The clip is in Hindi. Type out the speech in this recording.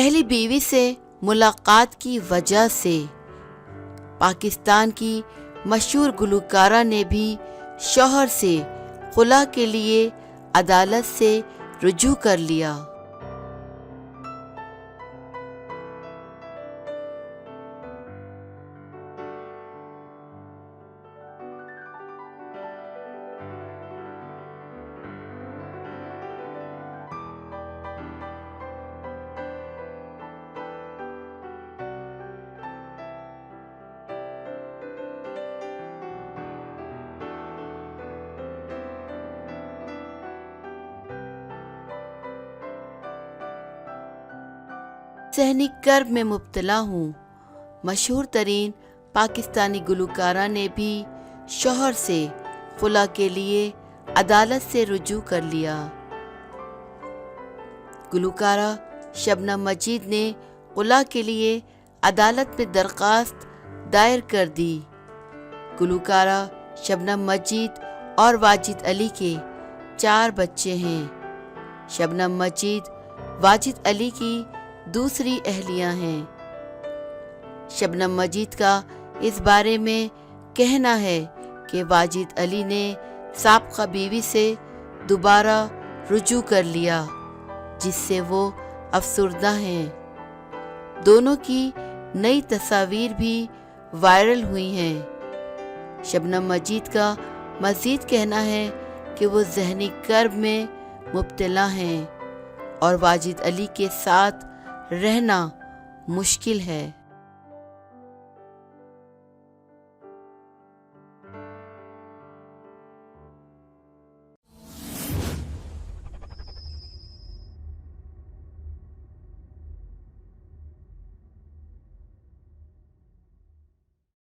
पहली बीवी से मुलाकात की वजह से पाकिस्तान की मशहूर गुलकारा ने भी शौहर से खुला के लिए अदालत से रुजू कर लिया। ज़हनी कर्ब में मुब्तला हूँ। मशहूर तरीन पाकिस्तानी गुलकारा ने भी शौहर से खुला के लिए अदालत से रुजू कर लिया। गुलकारा शबनम मजीद ने खुला के लिए अदालत में दरख्वास्त दायर कर दी। गुलकारा शबनम मजीद और वाजिद अली के 4 बच्चे हैं। शबनम मजीद वाजिद अली की दूसरी अहलिया हैं। शबनम मजीद का इस बारे में कहना है कि वाजिद अली ने साबका बीवी से दोबारा रुजू कर लिया, जिससे वो अफसुर्दा हैं। दोनों की नई तस्वीर भी वायरल हुई हैं। शबनम मजीद का मज़ीद कहना है कि वो ज़हनी कर्ब में मुब्तला हैं और वाजिद अली के साथ रहना मुश्किल है।